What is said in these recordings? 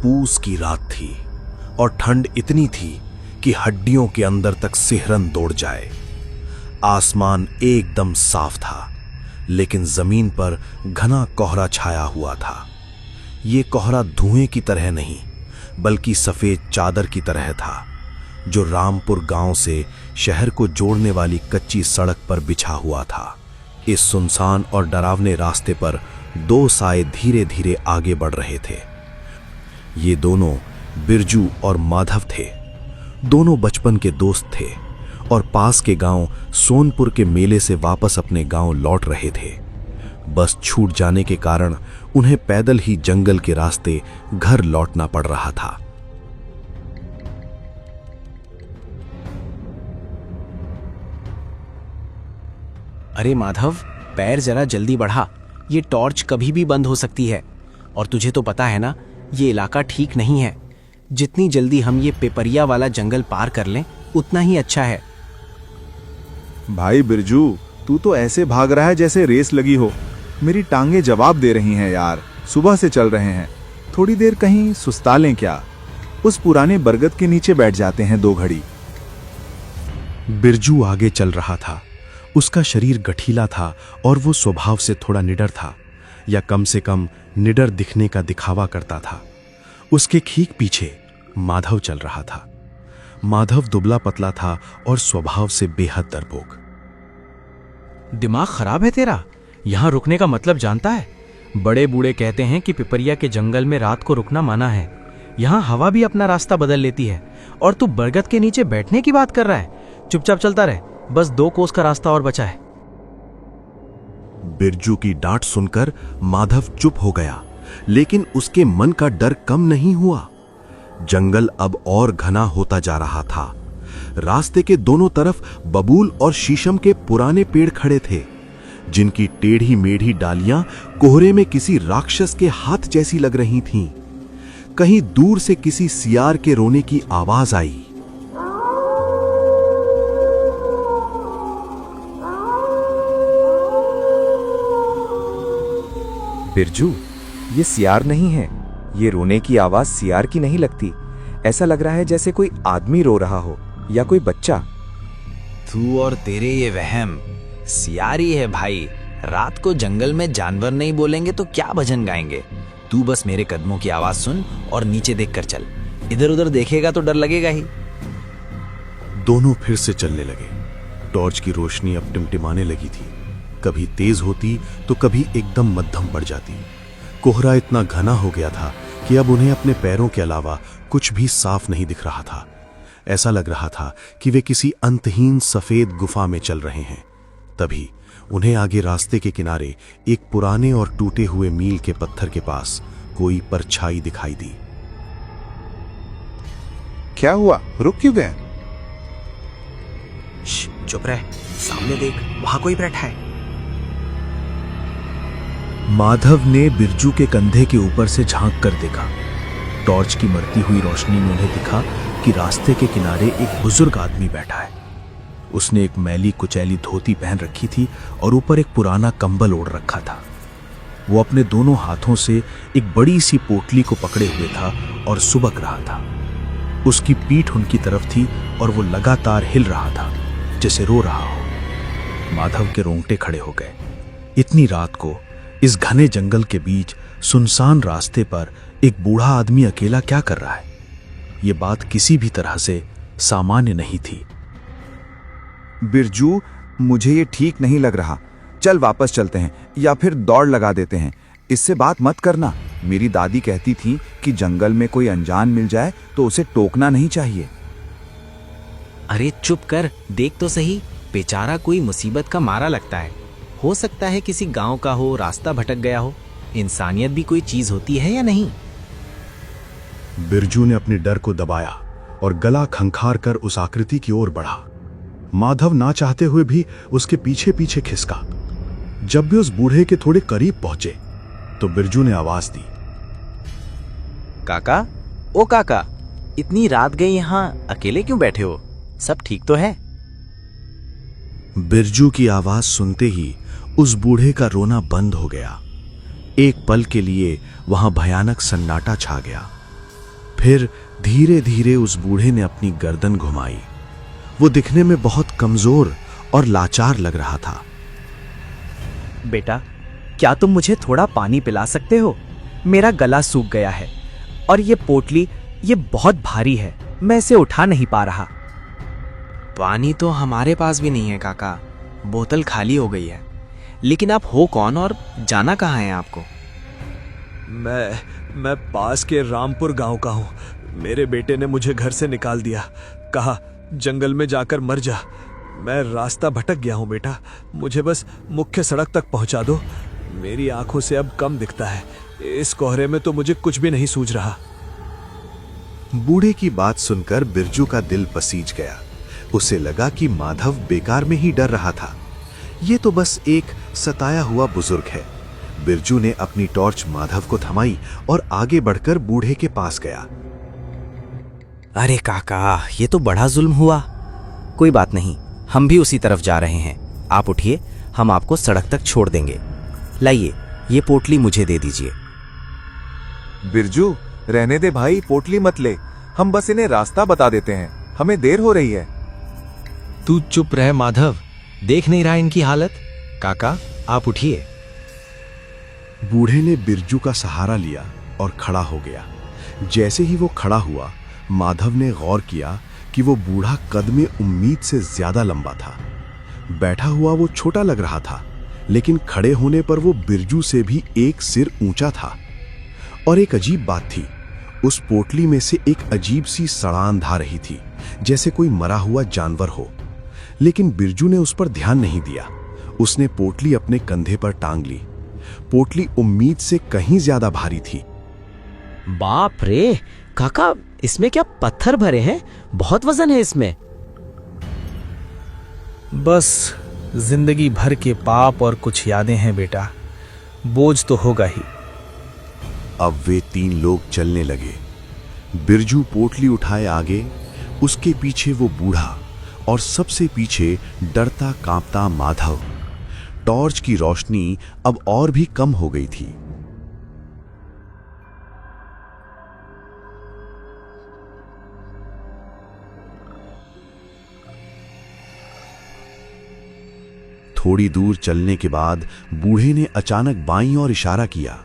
पूस की रात थी और ठंड इतनी थी कि हड्डियों के अंदर तक सिहरन दौड़ जाए। आसमान एकदम साफ था, लेकिन जमीन पर घना कोहरा छाया हुआ था। ये कोहरा धुएं की तरह नहीं, बल्कि सफेद चादर की तरह था, जो रामपुर गांव से शहर को जोड़ने वाली कच्ची सड़क पर बिछा हुआ था। इस सुनसान और डरावने रास्ते पर दो साए धीरे धीरे आगे बढ़ रहे थे। ये दोनों बिरजू और माधव थे। दोनों बचपन के दोस्त थे और पास के गांव सोनपुर के मेले से वापस अपने गांव लौट रहे थे। बस छूट जाने के कारण उन्हें पैदल ही जंगल के रास्ते घर लौटना पड़ रहा था। अरे माधव, पैर जरा जल्दी बढ़ा, ये टॉर्च कभी भी बंद हो सकती है। और तुझे तो पता है ना, ये इलाका ठीक नहीं है। जितनी जल्दी हम ये पेपरिया वाला जंगल पार कर लें, उतना ही अच्छा है। भाई बिरजू, तू तो ऐसे भाग रहा है जैसे रेस लगी हो। मेरी टांगे जवाब दे रही हैं यार। सुबह से चल रहे हैं, थोड़ी देर कहीं सुस्ता लें क्या? उस पुराने बरगद के नीचे बैठ जाते हैं 2 घड़ी। बिरजू आगे चल रहा था। उसका शरीर गठीला था और वो स्वभाव से थोड़ा निडर था, या कम से कम निडर दिखने का दिखावा करता था। उसके ठीक पीछे माधव चल रहा था। माधव दुबला पतला था और स्वभाव से बेहद डरपोक। दिमाग खराब है तेरा? यहां रुकने का मतलब जानता है? बड़े बूढ़े कहते हैं कि पिपरिया के जंगल में रात को रुकना मना है। यहां हवा भी अपना रास्ता बदल लेती है, और तू बरगद के नीचे बैठने की बात कर रहा है। चुपचाप चलता रहे, बस 2 कोस का रास्ता और बचा है। बिरजू की डांट सुनकर माधव चुप हो गया, लेकिन उसके मन का डर कम नहीं हुआ। जंगल अब और घना होता जा रहा था। रास्ते के दोनों तरफ बबूल और शीशम के पुराने पेड़ खड़े थे, जिनकी टेढ़ी मेढ़ी डालियां कोहरे में किसी राक्षस के हाथ जैसी लग रही थीं। कहीं दूर से किसी सियार के रोने की आवाज आई। बिरजू, ये सियार नहीं है। ये रोने की आवाज सियार की नहीं लगती। ऐसा लग रहा है जैसे कोई आदमी रो रहा हो या कोई बच्चा। तू और तेरे ये वहम। सियारी है भाई। रात को जंगल में जानवर नहीं बोलेंगे तो क्या भजन गाएंगे? तू बस मेरे कदमों की आवाज सुन और नीचे देखकर चल। इधर उधर देखेगा तो डर लगेगा ही। दोनों फिर से चलने लगे। टॉर्च की रोशनी अब टिमटिमाने लगी थी। कभी तेज होती तो कभी एकदम मध्यम पड़ जाती। कोहरा इतना घना हो गया था कि अब उन्हें अपने पैरों के अलावा कुछ भी साफ नहीं दिख रहा था। ऐसा लग रहा था कि वे किसी अंतहीन सफेद गुफा में चल रहे हैं। तभी उन्हें आगे रास्ते के किनारे एक पुराने और टूटे हुए मील के पत्थर के पास कोई परछाई दिखाई दी। क्या हुआ? रुक क्यों गए? चुप रह, सामने देख, वहां कोई बैठा है। माधव ने बिरजू के कंधे के ऊपर से झांक कर देखा। टॉर्च की मरती हुई रोशनी में उन्हें दिखा कि रास्ते के किनारे एक बुजुर्ग आदमी बैठा है। उसने एक मैली कुचैली धोती पहन रखी थी और ऊपर एक पुराना कंबल ओढ़ रखा था। वो अपने दोनों हाथों से एक बड़ी सी पोटली को पकड़े हुए था और सुबक रहा था। उसकी पीठ उनकी तरफ थी और वो लगातार हिल रहा था, जैसे रो रहा हो। माधव के रोंगटे खड़े हो गए। इतनी रात को इस घने जंगल के बीच सुनसान रास्ते पर एक बूढ़ा आदमी अकेला क्या कर रहा है? ये बात किसी भी तरह से सामान्य नहीं थी। बिरजू, मुझे ये ठीक नहीं लग रहा। चल वापस चलते हैं या फिर दौड़ लगा देते हैं। इससे बात मत करना। मेरी दादी कहती थी कि जंगल में कोई अनजान मिल जाए तो उसे टोकना नहीं चाहिए। अरे चुप कर, देख तो सही। बेचारा कोई मुसीबत का मारा लगता है। हो सकता है किसी गांव का हो, रास्ता भटक गया हो। इंसानियत भी कोई चीज होती है या नहीं? बिरजू ने अपने डर को दबाया और गला खंखार कर उस आकृति की ओर बढ़ा। माधव ना चाहते हुए भी उसके पीछे पीछे खिसका। जब भी उस बूढ़े के थोड़े करीब पहुंचे तो बिरजू ने आवाज दी, काका, ओ काका, इतनी रात गई यहां अकेले क्यों बैठे हो? सब ठीक तो है? बिरजू की आवाज सुनते ही उस बूढ़े का रोना बंद हो गया। एक पल के लिए वहां भयानक सन्नाटा छा गया। फिर धीरे धीरे उस बूढ़े ने अपनी गर्दन घुमाई। वो दिखने में बहुत कमजोर और लाचार लग रहा था। बेटा, क्या तुम मुझे थोड़ा पानी पिला सकते हो? मेरा गला सूख गया है और ये पोटली ये बहुत भारी है, मैं इसे उठा नहीं पा रहा। पानी तो हमारे पास भी नहीं है काका, बोतल खाली हो गई है। लेकिन आप हो कौन और जाना कहाँ है आपको? मैं पास के रामपुर गांव का हूँ। मेरे बेटे ने मुझे घर से निकाल दिया, कहा जंगल में जाकर मर जा। मैं रास्ता भटक गया हूँ बेटा, मुझे बस मुख्य सड़क तक पहुँचा दो। मेरी आंखों से अब कम दिखता है, इस कोहरे में तो मुझे कुछ भी नहीं सूझ रहा। बूढ़े की बात सुनकर बिरजू का दिल पसीज गया। उसे लगा कि माधव बेकार में ही डर रहा था। ये तो बस एक सताया हुआ बुजुर्ग है। बिरजू ने अपनी टॉर्च माधव को थमाई और आगे बढ़कर बूढ़े के पास गया। अरे काका, ये तो बड़ा जुल्म हुआ। कोई बात नहीं, हम भी उसी तरफ जा रहे हैं। आप उठिए, हम आपको सड़क तक छोड़ देंगे। लाइए, ये पोटली मुझे दे दीजिए। बिरजू, रहने दे भाई, पोटली मत ले। हम बस इन्हें रास्ता बता देते हैं, हमें देर हो रही है। तू चुप रह माधव, देख नहीं रहा इनकी हालत। काका, आप उठिए। बूढ़े ने बिरजू का सहारा लिया और खड़ा हो गया। जैसे ही वो खड़ा हुआ, माधव ने गौर किया कि वो बूढ़ा कद में उम्मीद से ज्यादा लंबा था। बैठा हुआ वो छोटा लग रहा था, लेकिन खड़े होने पर वो बिरजू से भी एक सिर ऊंचा था। और एक अजीब बात थी, उस पोटली में से एक अजीब सी सड़ान धा रही थी, जैसे कोई मरा हुआ जानवर हो। लेकिन बिरजू ने उस पर ध्यान नहीं दिया। उसने पोटली अपने कंधे पर टांग ली। पोटली उम्मीद से कहीं ज्यादा भारी थी। बाप रे काका, इसमें क्या पत्थर भरे हैं? बहुत वजन है इसमें। बस जिंदगी भर के पाप और कुछ यादें हैं बेटा, बोझ तो होगा ही। अब वे तीन लोग चलने लगे। बिरजू पोटली उठाए आगे, उसके पीछे वो बूढ़ा और सबसे पीछे डरता कांपता माधव। टॉर्च की रोशनी अब और भी कम हो गई थी। थोड़ी दूर चलने के बाद बूढ़े ने अचानक बाईं ओर इशारा किया,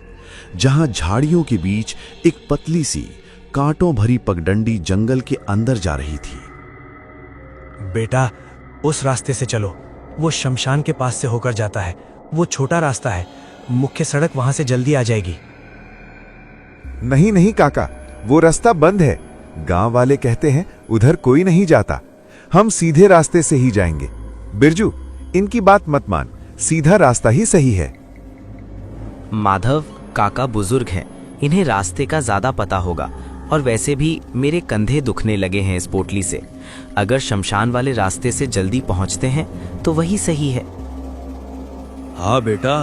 जहां झाड़ियों के बीच एक पतली सी कांटों भरी पगडंडी जंगल के अंदर जा रही थी। बेटा, उस रास्ते से चलो, वो शमशान के पास से होकर जाता है। वो छोटा रास्ता है, मुख्य सड़क वहां से जल्दी आ जाएगी। नहीं नहीं काका, वो रास्ता बंद है। गांव वाले कहते हैं उधर कोई नहीं जाता। हम सीधे रास्ते से ही जाएंगे। बिरजू, इनकी बात मत मान, सीधा रास्ता ही सही है। माधव काका बुजुर्ग हैं, इन्हें रास्ते का ज्यादा पता होगा। और वैसे भी मेरे कंधे दुखने लगे हैं इस पोटली से। अगर शमशान वाले रास्ते से जल्दी पहुंचते हैं तो वही सही है। हाँ बेटा,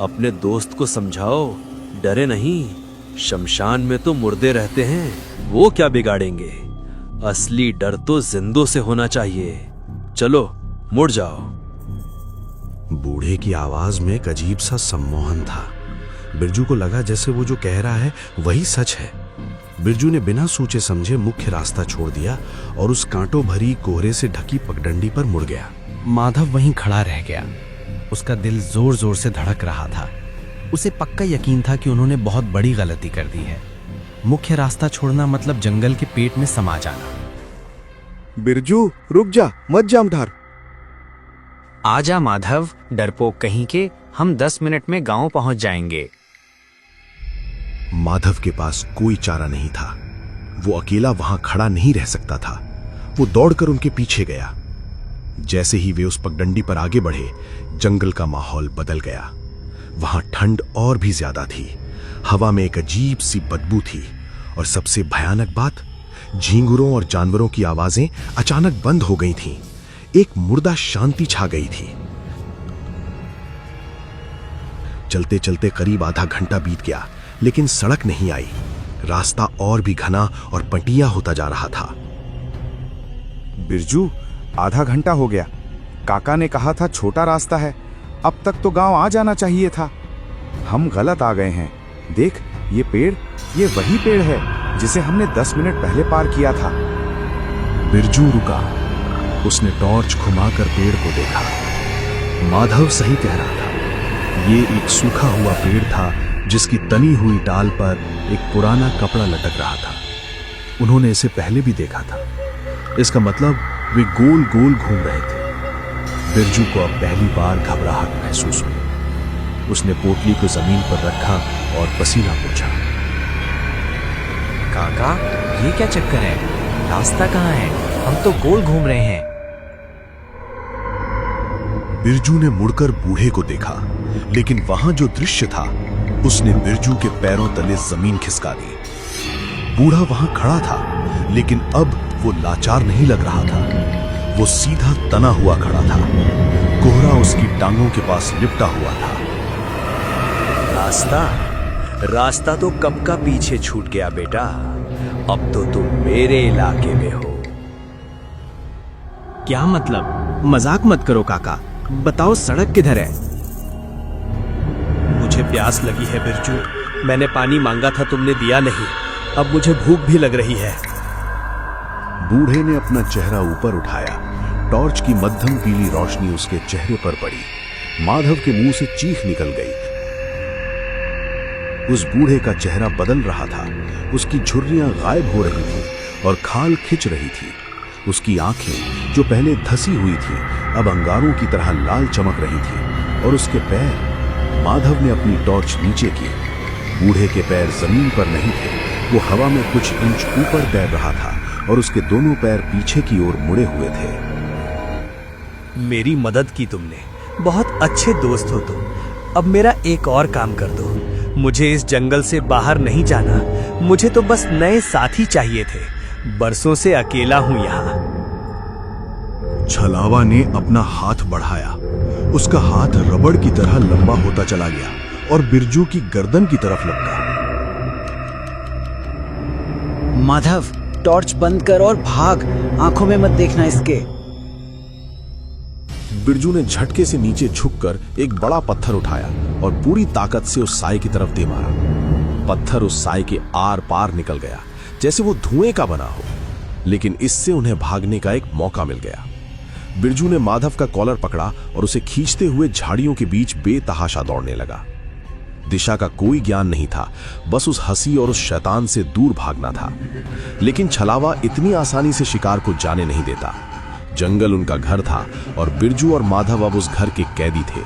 अपने दोस्त को समझाओ, डरे नहीं। शमशान में तो मुर्दे रहते हैं, वो क्या बिगाड़ेंगे। असली डर तो जिंदों से होना चाहिए। चलो, मुड़ जाओ। बूढ़े की आवाज में एक अजीब सा सम्मोहन था। बिरजू को लगा जैसे वो जो कह रहा है वही सच है। बिरजू ने बिना सोचे समझे मुख्य रास्ता छोड़ दिया और उस कांटों भरी कोहरे से ढकी पगडंडी पर मुड़ गया। माधव वहीं खड़ा रह गया। उसका दिल जोर जोर से धड़क रहा था। उसे पक्का यकीन था कि उन्होंने बहुत बड़ी गलती कर दी है। मुख्य रास्ता छोड़ना मतलब जंगल के पेट में समा जाना। बिरजू, रुक जा, मत जा उधार। आजा माधव, डरपोक कहीं के, हम 10 मिनट में गांव पहुंच जाएंगे। माधव के पास कोई चारा नहीं था। वो अकेला वहां खड़ा नहीं रह सकता था। वो दौड़कर उनके पीछे गया। जैसे ही वे उस पगडंडी पर आगे बढ़े, जंगल का माहौल बदल गया। वहां ठंड और भी ज्यादा थी। हवा में एक अजीब सी बदबू थी और सबसे भयानक बात, झींगुरों और जानवरों की आवाजें अचानक बंद हो गई थीं। एक मुर्दा शांति छा गई थी। चलते चलते करीब आधा घंटा बीत गया, लेकिन सड़क नहीं आई। रास्ता और भी घना और पटिया होता जा रहा था। बिरजू, आधा घंटा हो गया। काका ने कहा था छोटा रास्ता है, अब तक तो गांव आ जाना चाहिए था। हम गलत आ गए हैं। देख, ये पेड़, ये वही पेड़ है। जिसे हमने 10 मिनट पहले पार किया था। बिरजू रुका। उसने टॉर्च घुमाकर पेड़ को देखा। माधव सही कह रहा था। ये एक सूखा हुआ पेड़ था जिसकी तनी हुई डाल पर एक पुराना कपड़ा लटक रहा था। उन्होंने इसे पहले भी देखा था। इसका मतलब वे गोल गोल घूम रहे थे। बिरजू को अब पहली बार घबराहट महसूस हुई। उसने पोटली को जमीन पर रखा और पसीना पोंछा। काका, ये क्या चक्कर है? रास्ता कहाँ है? हम तो गोल घूम रहे हैं। बिरजू ने मुड़कर बूढ़े को देखा, लेकिन वहां जो दृश्य था उसने बिरजू के पैरों तले जमीन खिसका दी। बूढ़ा वहां खड़ा था, लेकिन अब वो लाचार नहीं लग रहा था। वो सीधा तना हुआ खड़ा था। कोहरा उसकी टांगों के पास लिपटा हुआ था। रास्ता तो कब का पीछे छूट गया बेटा। अब तो तुम मेरे इलाके में हो। क्या मतलब? मजाक मत करो काका, बताओ सड़क किधर है? मुझे प्यास लगी है बिरजू। मैंने पानी मांगा था, तुमने दिया नहीं। अब मुझे भूख भी लग रही है। बूढ़े ने अपना चेहरा ऊपर उठाया। टॉर्च की मध्यम पीली रोशनी उसके चेहरे पर पड़ी। माधव के मुंह से चीख निकल गई। उस बूढ़े का चेहरा बदल रहा था। उसकी झुर्रियां गायब हो रही थी और खाल खिंच रही थी। उसकी आंखें जो पहले धसी हुई थी अब अंगारों की तरह लाल चमक रही थी। और उसके पैर। माधव ने अपनी टॉर्च नीचे की। बूढ़े के पैर जमीन पर नहीं थे। वो हवा में कुछ इंच ऊपर तैर रहा था और उसके दोनों पैर पीछे की ओर मुड़े हुए थे। मेरी मदद की तुमने। बहुत अच्छे दोस्त हो तुम। अब मेरा एक और काम कर दो। मुझे इस जंगल से बाहर नहीं जाना। मुझे तो बस नए साथी चाहिए थे। बरसों से अकेला हूं यहाँ। छलावा ने अपना हाथ बढ़ाया। उसका हाथ रबड़ की तरह लंबा होता चला गया और बिरजू की गर्दन की तरफ लपका। माधव, टॉर्च बंद कर और भाग। आंखों में मत देखना इसके। बिरजू ने झटके से नीचे झुककर एक बड़ा पत्थर उठाया और पूरी ताकत से उस साए की तरफ दे मारा। पत्थर उस साए के आर पार निकल गया, जैसे वो धुएं का बना हो। लेकिन इससे उन्हें भागने का एक मौका मिल गया। बिरजू ने माधव का कॉलर पकड़ा और उसे खींचते हुए झाड़ियों के बीच बेतहाशा दौड़ने लगा। दिशा का कोई ज्ञान नहीं था, बस उस हंसी और उस शैतान से दूर भागना था। लेकिन छलावा इतनी आसानी से शिकार को जाने नहीं देता। जंगल उनका घर था और बिरजू और माधव अब उस घर के कैदी थे।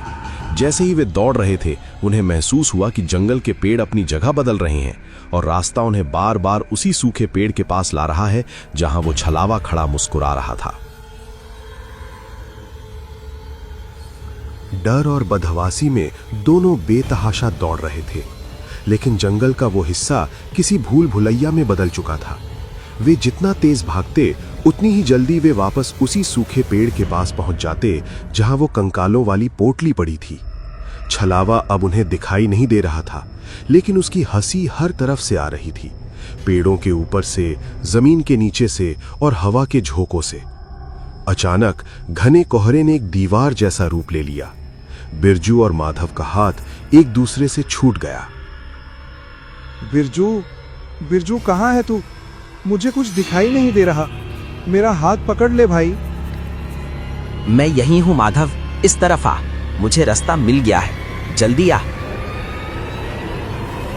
जैसे ही वे दौड़ रहे थे, उन्हें महसूस हुआ कि जंगल के पेड़ अपनी जगह बदल रहे हैं और रास्ता उन्हें बार बार उसी सूखे पेड़ के पास ला रहा है जहां वो छलावा खड़ा मुस्कुरा रहा था। डर और बदहवासी में दोनों बेतहाशा दौड़ रहे थे, लेकिन जंगल का वो हिस्सा किसी भूल भुलैया में बदल चुका था। वे जितना तेज भागते उतनी ही जल्दी वे वापस उसी सूखे पेड़ के पास पहुंच जाते जहां वो कंकालों वाली पोटली पड़ी थी। छलावा अब उन्हें दिखाई नहीं दे रहा था, लेकिन उसकी हंसी हर तरफ से आ रही थी, पेड़ों के ऊपर से, जमीन के नीचे से और हवा के झोंकों से। अचानक घने कोहरे ने एक दीवार जैसा रूप ले लिया। बिरजू और माधव का हाथ एक दूसरे से छूट गया। बिरजू कहाँ है तू? मुझे कुछ दिखाई नहीं दे रहा। मेरा हाथ पकड़ ले भाई। मैं यहीं हूं माधव, इस तरफ आ। मुझे रास्ता मिल गया है, जल्दी आ।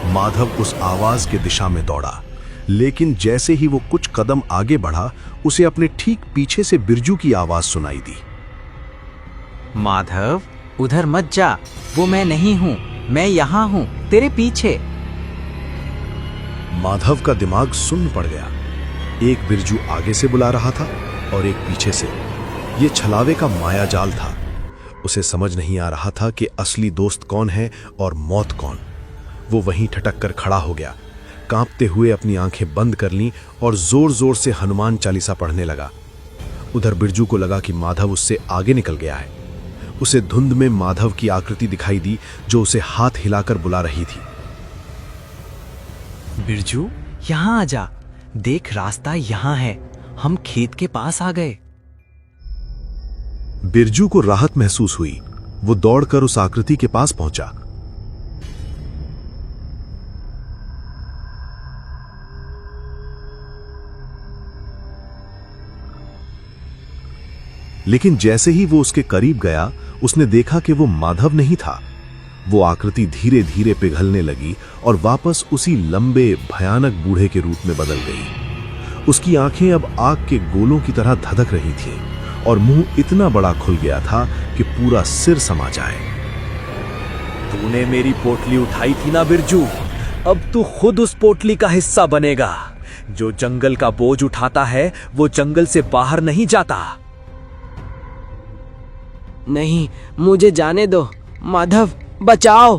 माधव उस आवाज के दिशा में दौड़ा, लेकिन जैसे ही वो कुछ कदम आगे बढ़ा, उसे अपने ठीक पीछे से बिरजू की आवाज सुनाई दी। माधव, उधर मत जा। वो मैं नहीं हूं, मैं यहां हूं, तेरे पीछे। माधव का दिमाग सुन्न पड़ गया। एक बिरजू आगे से बुला रहा था और एक पीछे से। ये छलावे का मायाजाल था। उसे समझ नहीं आ रहा था कि असली दोस्त कौन है और मौत कौन। वो वहीं ठटक कर खड़ा हो गया, कांपते हुए अपनी आंखें बंद कर लीं और जोर जोर से हनुमान चालीसा पढ़ने लगा। उधर बिरजू को लगा कि माधव उससे आगे निकल गया है। उसे धुंध में माधव की आकृति दिखाई दी जो उसे हाथ हिलाकर बुला रही थी। बिरजू, यहां आ जा। देख, रास्ता यहां है। हम खेत के पास आ गए। बिरजू को राहत महसूस हुई। वो दौड़कर उस आकृति के पास पहुंचा। लेकिन जैसे ही वो उसके करीब गया, उसने देखा कि वो माधव नहीं था। वो आकृति धीरे धीरे पिघलने लगी और वापस उसी लंबे भयानक बूढ़े के रूप में बदल गई। उसकी आंखें अब आग के गोलों की तरह धधक रही थीं और मुंह इतना बड़ा खुल गया था कि पूरा सिर समा जाए। तूने मेरी पोटली उठाई थी ना बिरजू, अब तू खुद उस पोटली का हिस्सा बनेगा। जो जंगल का बोझ उठाता है वो जंगल से बाहर नहीं जाता। नहीं, मुझे जाने दो। माधव, बचाओ।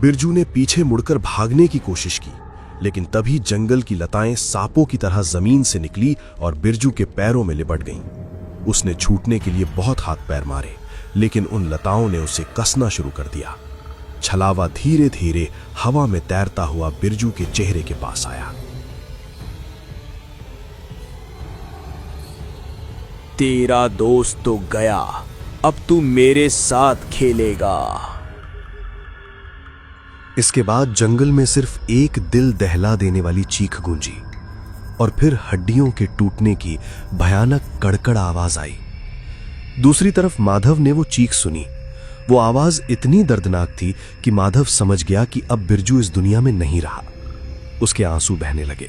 बिरजू ने पीछे मुड़कर भागने की कोशिश की, लेकिन तभी जंगल की लताएं सांपों की तरह जमीन से निकली और बिरजू के पैरों में लिपट गईं। उसने छूटने के लिए बहुत हाथ पैर मारे, लेकिन उन लताओं ने उसे कसना शुरू कर दिया। छलावा धीरे धीरे हवा में तैरता हुआ बिरजू के चेहरे के पास आया। तेरा दोस्त तो गया, अब तू मेरे साथ खेलेगा। इसके बाद जंगल में सिर्फ एक दिल दहला देने वाली चीख गूंजी और फिर हड्डियों के टूटने की भयानक कड़कड़ आवाज आई। दूसरी तरफ माधव ने वो चीख सुनी। वो आवाज इतनी दर्दनाक थी कि माधव समझ गया कि अब बिरजू इस दुनिया में नहीं रहा। उसके आंसू बहने लगे,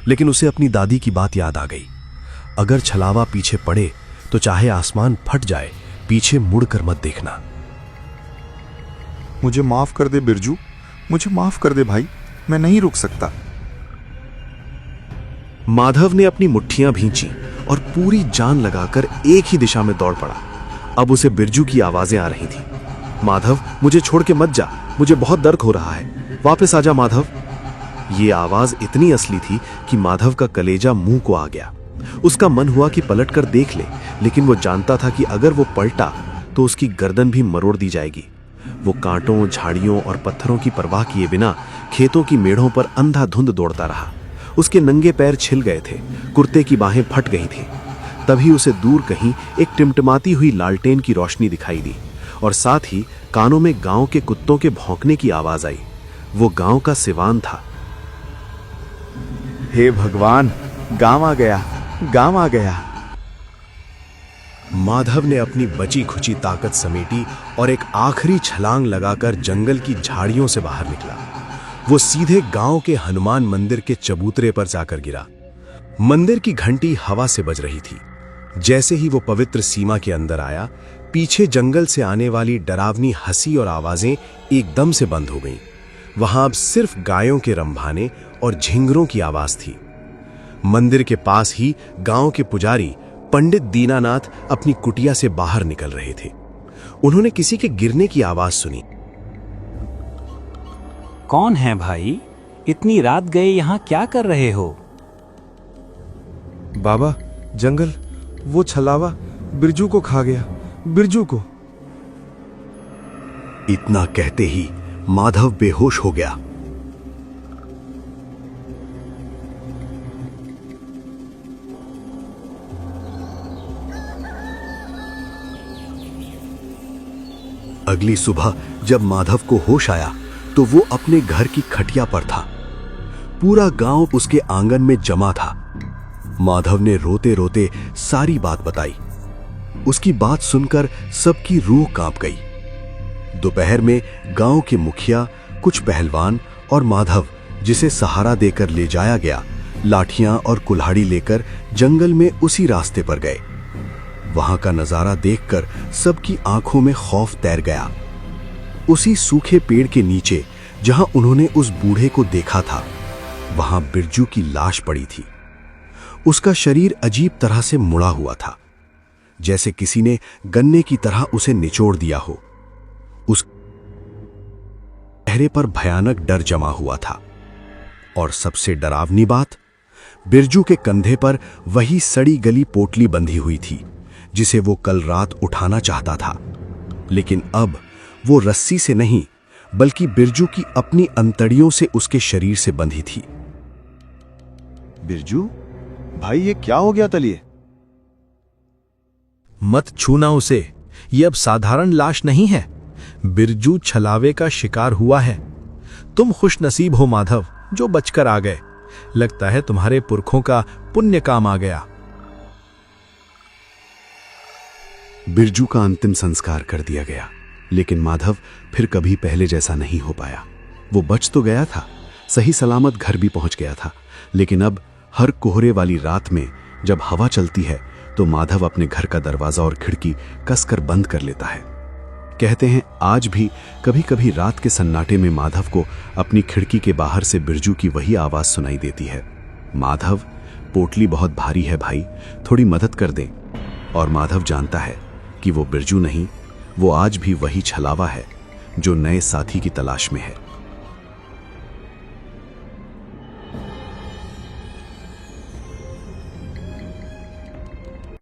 लेकिन उसे अपनी दादी की बात याद आ गई। अगर छलावा पीछे पड़े तो चाहे आसमान फट जाए, पीछे मुड़कर मत देखना। मुझे माफ कर दे बिरजू, मुझे माफ कर दे भाई, मैं नहीं रुक सकता। माधव ने अपनी मुट्ठियां भींची और पूरी जान लगाकर एक ही दिशा में दौड़ पड़ा। अब उसे बिरजू की आवाजें आ रही थी। माधव, मुझे छोड़ के मत जा, मुझे बहुत दर्द हो रहा है, वापस आजा माधव। ये आवाज इतनी असली थी कि माधव का कलेजा मुंह को आ गया। उसका मन हुआ कि पलट कर देख ले, लेकिन वो जानता था कि अगर वो पलटा तो उसकी गर्दन भी मरोड़ दी जाएगी। वो कांटों, झाड़ियों और पत्थरों की परवाह किए बिना खेतों की मेढ़ों पर अंधाधुंध दौड़ता रहा। उसके नंगे पैर छिल गए थे, कुर्ते की बाहें फट गई थीं। तभी उसे दूर कहीं एक टिमटिमाती हुई लालटेन की रोशनी दिखाई दी और साथ ही कानों में गांव के कुत्तों के भौंकने की आवाज आई। वो गांव का सिवान था। हे भगवान, गांव आ गया, गांव आ गया। माधव ने अपनी बची खुची ताकत समेटी और एक आखिरी छलांग लगाकर जंगल की झाड़ियों से बाहर निकला। वो सीधे गांव के हनुमान मंदिर के चबूतरे पर जाकर गिरा। मंदिर की घंटी हवा से बज रही थी। जैसे ही वो पवित्र सीमा के अंदर आया, पीछे जंगल से आने वाली डरावनी हंसी और आवाजें एकदम से बंद हो गईं। वहां अब सिर्फ गायों के रंभाने और झिंगरों की आवाज थी। मंदिर के पास ही गांव के पुजारी पंडित दीनानाथ अपनी कुटिया से बाहर निकल रहे थे। उन्होंने किसी के गिरने की आवाज सुनी। कौन है भाई? इतनी रात गए यहाँ क्या कर रहे हो? बाबा, जंगल, वो छलावा बिरजू को खा गया, बिरजू को। इतना कहते ही माधव बेहोश हो गया। अगली सुबह जब माधव को होश आया तो वो अपने घर की खटिया पर था। पूरा गांव उसके आंगन में जमा था। माधव ने रोते रोते सारी बात बताई। उसकी बात सुनकर सबकी रूह कांप गई। दोपहर में गांव के मुखिया, कुछ पहलवान और माधव, जिसे सहारा देकर ले जाया गया, लाठियां और कुल्हाड़ी लेकर जंगल में उसी रास्ते पर गए। वहां का नजारा देखकर सबकी आंखों में खौफ तैर गया। उसी सूखे पेड़ के नीचे जहां उन्होंने उस बूढ़े को देखा था, वहां बिरजू की लाश पड़ी थी। उसका शरीर अजीब तरह से मुड़ा हुआ था, जैसे किसी ने गन्ने की तरह उसे निचोड़ दिया हो। उस चेहरे पर भयानक डर जमा हुआ था और सबसे डरावनी बात, बिरजू के कंधे पर वही सड़ी गली पोटली बंधी हुई थी जिसे वो कल रात उठाना चाहता था, लेकिन अब वो रस्सी से नहीं बल्कि बिरजू की अपनी अंतड़ियों से उसके शरीर से बंधी थी। बिरजू भाई, ये क्या हो गया तलिए? मत छूना उसे, ये अब साधारण लाश नहीं है। बिरजू छलावे का शिकार हुआ है। तुम खुशनसीब हो माधव, जो बचकर आ गए। लगता है तुम्हारे पुरखों का पुण्य काम आ गया। बिरजू का अंतिम संस्कार कर दिया गया, लेकिन माधव फिर कभी पहले जैसा नहीं हो पाया। वो बच तो गया था, सही सलामत घर भी पहुंच गया था, लेकिन अब हर कोहरे वाली रात में जब हवा चलती है तो माधव अपने घर का दरवाजा और खिड़की कसकर बंद कर लेता है। कहते हैं आज भी कभी कभी रात के सन्नाटे में माधव को अपनी खिड़की के बाहर से बिरजू की वही आवाज सुनाई देती है, माधव पोटली बहुत भारी है भाई, थोड़ी मदद कर दें। और माधव जानता है कि वो बिरजू नहीं, वो आज भी वही छलावा है जो नए साथी की तलाश में है।